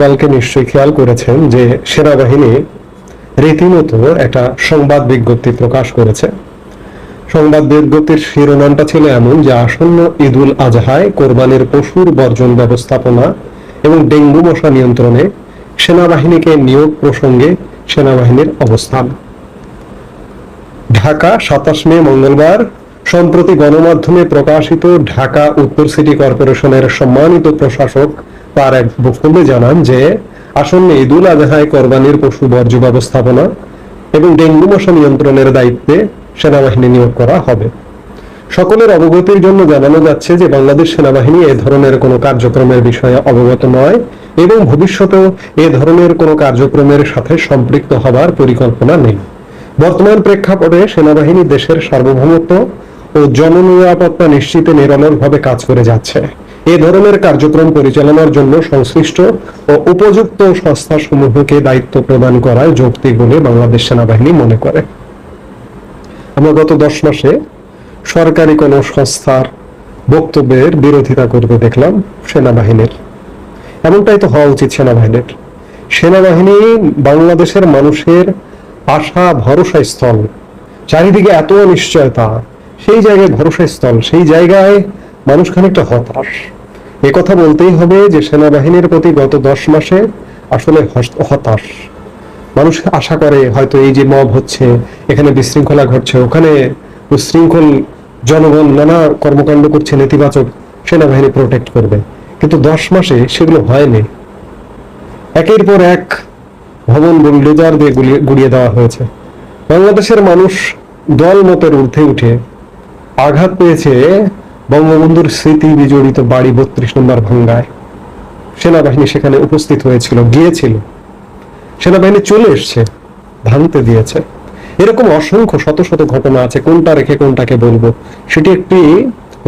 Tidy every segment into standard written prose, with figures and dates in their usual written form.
কালকে নিশ্চয়ই খেয়াল করেছেন যে সেনাবাহিনী রীতিমতো একটা সংবাদ বিজ্ঞপ্তি প্রকাশ করেছে। সংবাদ বিজ্ঞপ্তির শিরোনামটা ছিল এমন যে আসন্ন ঈদুল আজহায় কোরবানির পশুর বর্জন ব্যবস্থাপনা এবং ডেঙ্গু মশা নিয়ন্ত্রণে সেনাবাহিনীকে নিয়োগ প্রসঙ্গে সেনাবাহিনীর অবস্থান। ঢাকা 27 মে মঙ্গলবার সম্প্রতি গণমাধ্যমে প্রকাশিত ঢাকা উত্তর সিটি কর্পোরেশনের সম্মানিত প্রশাসক তার এক বক্তব্যে জানান যে আসন্ন ঈদুল আজহায় কোরবানির পশু বর্জ্য ব্যবস্থাপনা এবং ডেঙ্গু মশা নিয়ন্ত্রণের দায়িত্বে সেনাবাহিনী নিয়োগ করা হবে। সকলের অবগতির জন্য জানানো যাচ্ছে যে বাংলাদেশ সেনাবাহিনী এ ধরনের কোনো কার্যক্রমের বিষয়ে অবগত নয় এবং ভবিষ্যতেও এ ধরনের কোনো কার্যক্রমের সাথে সম্পৃক্ত হবার পরিকল্পনা নেই। বর্তমান প্রেক্ষাপটে সেনাবাহিনী দেশের সার্বভৌমত্ব ও জননিরাপত্তা নিশ্চিতে নিরলসভাবে কাজ করে যাচ্ছে। এ ধরনের কার্যক্রম পরিচালনার জন্য সংশ্লিষ্ট ও উপযুক্ত সংস্থাসমূহকে দায়িত্ব প্রদান করায় যৌক্তিক বলে বাংলাদেশ সেনাবাহিনী মনে করে। আমরা গত 10 মাসে সরকারি কোন সংস্থার বক্তব্যের বিরোধিতা করতে দেখলাম সেনাবাহিনীর। এমনটাই তো হওয়া উচিত সেনাবাহিনীর। সেনাবাহিনী বাংলাদেশের মানুষের আশা ভরসা স্থল। চারিদিকে এত অনিশ্চয়তা, সেই জায়গায় ভরসা স্থল, সেই জায়গায় মানুষ খানিকটা হতাশ। কথা বলতেই হবে যে সেনাবাহিনীর প্রতি গত 10 মাসে আসলে হতাশ। মানুষ আশা করে হয়তো এই যে মব হচ্ছে, এখানে বিশৃঙ্খলা ঘটছে, ওখানে উশৃঙ্খল জনগণ নানা কর্মকাণ্ড করছে নেতিবাচক, সেনাবাহিনী প্রোটেক্ট করবে। কিন্তু 10 মাসে সেগুলো হয়নি। একের পর এক ভবন বুলডোজার দিয়ে গুড়িয়ে দেওয়া হয়েছে। বাংলাদেশের মানুষ দল মতের ঊর্ধ্বে উঠে আঘাত পেয়েছে বঙ্গবন্ধুর স্মৃতি বিজড়িত বাড়ি 32 নম্বর ভাঙ্গায়। সেনাবাহিনী সেখানে উপস্থিত হয়েছিল, গিয়েছিল। সেনাবাহিনী চলে এসছে, ভাঙতে দিয়েছে। এরকম অসংখ্য শত শত ঘটনা আছে, কোনটা রেখে কোনটাকে বলবো। সেটি একটি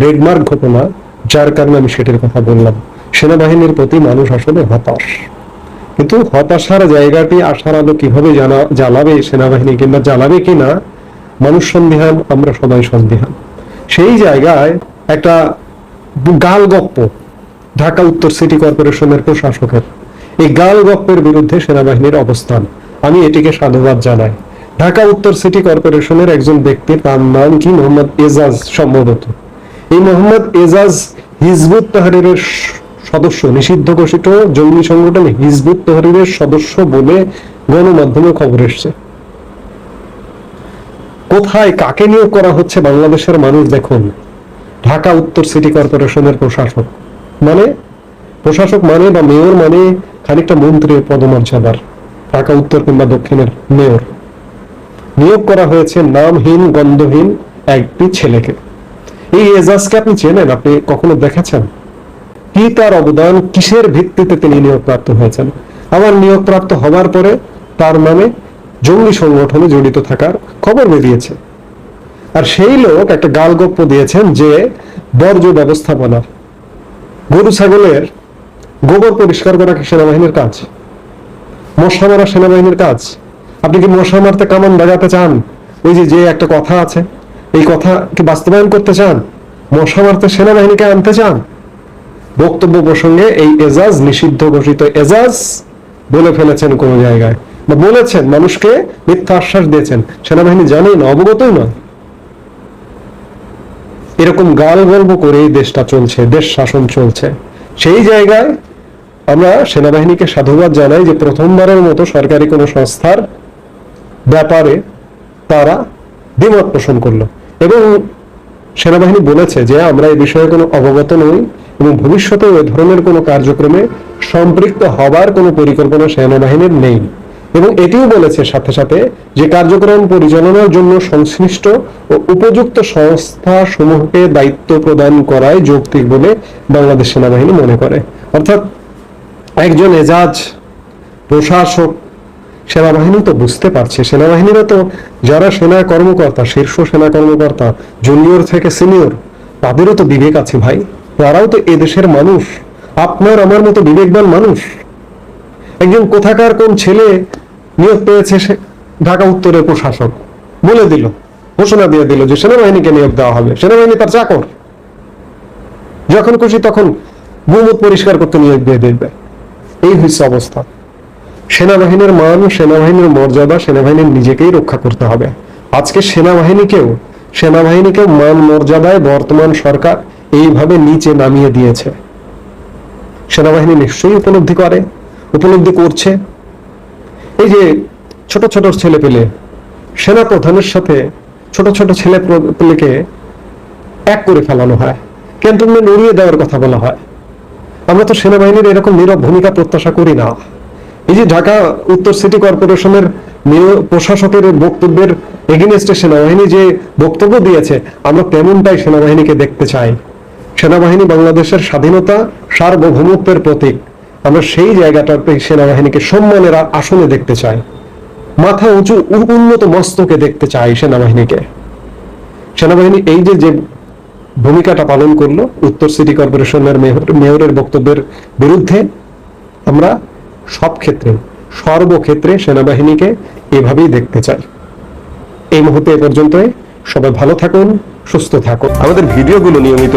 রেডমার্ক ঘটনা, যার কারণে আমি সেটির কথা বললাম। সেনাবাহিনীর প্রতি মানুষ আসলে হতাশ। কিন্তু হতাশার জায়গাটি আশার আলো কিভাবে জ্বালাবে সেনাবাহিনী, কিংবা জ্বালাবে কিনা মানুষ সন্দিহান, আমরা সবাই সন্দিহান। সেই জায়গায় একটা গাল গপ্প ঢাকা উত্তর সিটি কর্পোরেশনের প্রশাসকের, এই গাল গপ্পের বিরুদ্ধে সেনাবাহিনীর অবস্থান, আমি এটিকে সাধুবাদ জানাই। ঢাকা উত্তর সিটি কর্পোরেশনের একজন ব্যক্তির, তার নাম কি মোহাম্মদ এজাজ সম্ভবত। এই মোহাম্মদ এজাজ হিজবুত তাহরীরের সদস্য, নিষিদ্ধ ঘোষিত জঙ্গি সংগঠন হিজবুত তাহরীরের সদস্য বলে গণমাধ্যমে খবর এসছে। কোথায় কাকে নিয়োগ করা হচ্ছে বাংলাদেশের মানুষ দেখুন। ঢাকা উত্তর সিটি কর্পোরেশনের প্রশাসক মানে বা মেয়র মানে খানিকটা মন্ত্রীর পদমর্যাদার, ঢাকা উত্তর কিংবা দক্ষিণের মেয়র। নিয়োগ করা হয়েছে নামহীন গন্ধহীন একটি ছেলেকে। এই এজাজকে আপনি চেনেন? আপনি কখনো দেখেছেন? কি তার অবদান, কিসের ভিত্তিতে তিনি নিয়োগপ্রাপ্ত হয়েছেন? আবার নিয়োগপ্রাপ্ত হবার পরে তার নামে জঙ্গি সংগঠনে জড়িত থাকার খবর বেরিয়েছে। আর সেই লোক একটা গালগপ্প দিয়েছেন যে বর্জ্য ব্যবস্থাপনা, গরু ছাগলের গোবর পরিষ্কার করা কি সেনাবাহিনীর কাজ? মশা মারা সেনাবাহিনীর কাজ? আপনি কি মশা মারতে কামান বাজাতে চান? ওই যে একটা কথা আছে, এই কথা কি বাস্তবায়ন করতে চান? মশা মারতে সেনাবাহিনীকে আনতে চান? বক্তব্য প্রসঙ্গে এই এজাজ, নিষিদ্ধ ঘোষিত এজাজ বলে ফেলেছেন কোন জায়গায়, বা বলেছেন, মানুষকে মিথ্যা আশ্বাস দিয়েছেন। সেনাবাহিনী জানেই না, অবগতই নয়। এরকম গাল গল্প করেই দেশটা চলছে, দেশ শাসন চলছে। সেই জায়গায় আমরা সেনাবাহিনীকে সাধুবাদ জানাই যে প্রথমবারের মতো সরকারি কোনো সংস্থার ব্যাপারে তারা দ্বিমত পোষণ করলো এবং সেনাবাহিনী বলেছে যে আমরা এই বিষয়ে কোনো অবগত নই এবং ভবিষ্যতে ওই ধরনের কোনো কার্যক্রমে সম্পৃক্ত হবার কোনো পরিকল্পনা সেনাবাহিনীর নেই। এবং এটিও বলেছে সাথে সাথে যে কার্যক্রম পরিচালনার জন্য সংশ্লিষ্ট ও উপযুক্ত সংস্থা সমূহকে দায়িত্ব প্রদান করায় যৌক্তিক বলে বাংলাদেশ সেনাবাহিনী মনে করে। অর্থাৎ একজন এজাজ প্রশাসক, সেনাবাহিনী তো বুঝতে পারছে, সেনাবাহিনীরা তো যারা সেনা কর্মকর্তা, শীর্ষ সেনা কর্মকর্তা, জুনিয়র থেকে সিনিয়র, তাদেরও তো বিবেক আছে ভাই। তারাও তো এদেশের মানুষ, আপনার আমার মতো বিবেকবান মানুষ। একজন কোথাকার কোন ছেলে নিয়োগ পেয়েছে ঢাকা উত্তরের প্রশাসক, বলে দিল, ঘোষণা দিয়ে দিল যে সেনাবাহিনীকে নিয়োগ দেওয়া হবে। সেনাবাহিনী তার চাকর, যখন খুশি তখন গোমূত্র পরিষ্কার করতে নিয়োগ দিয়ে দেবে। এই হচ্ছে অবস্থা। সেনাবাহিনীর মান, সেনাবাহিনীর মর্যাদা সেনাবাহিনীর নিজেকেই রক্ষা করতে হবে। আজকে সেনাবাহিনীকেও মান মর্যাদায় বর্তমান সরকার এইভাবে নিচে নামিয়ে দিয়েছে। সেনাবাহিনী নিশ্চয়ই উপলব্ধি করছে। এই যে ছোট ছোট ছেলে পেলে, সেনা প্রধানের সাথে ছোট ছোট ছেলে পেলেকে এক করে ফেলানো হয়, ক্যান্টনমেন্ট উড়িয়ে দেওয়ার কথা বলা হয়। আমরা তো সেনাবাহিনীর এরকম নীরব ভূমিকা প্রত্যাশা করি না। এই যে ঢাকা উত্তর সিটি কর্পোরেশনের প্রশাসকের বক্তব্যের এগেইনস্টে সেনাবাহিনী যে বক্তব্য দিয়েছে, আমরা তেমনটাই সেনাবাহিনীকে দেখতে চাই। সেনাবাহিনী বাংলাদেশের স্বাধীনতা, সার্বভৌমত্বের প্রতীক। আমরা সেই জায়গাটাতে সেনাবাহিনীকে সম্মানের আসনে দেখতে চাই, মাথা উঁচু উন্নত মস্তকে দেখতে চাই সেনাবাহিনীকে। সেনাবাহিনী এই যে ভূমিকাটা পালন করলো উত্তর সিটি কর্পোরেশনের মেয়রের বক্তব্যের বিরুদ্ধে, আমরা সর্বক্ষেত্রে সেনাবাহিনীকে এভাবেই দেখতে চাই। এই মুহূর্তে এ পর্যন্তই। সবাই ভালো থাকুন, সুস্থ থাকুন। আমাদের ভিডিওগুলো নিয়মিত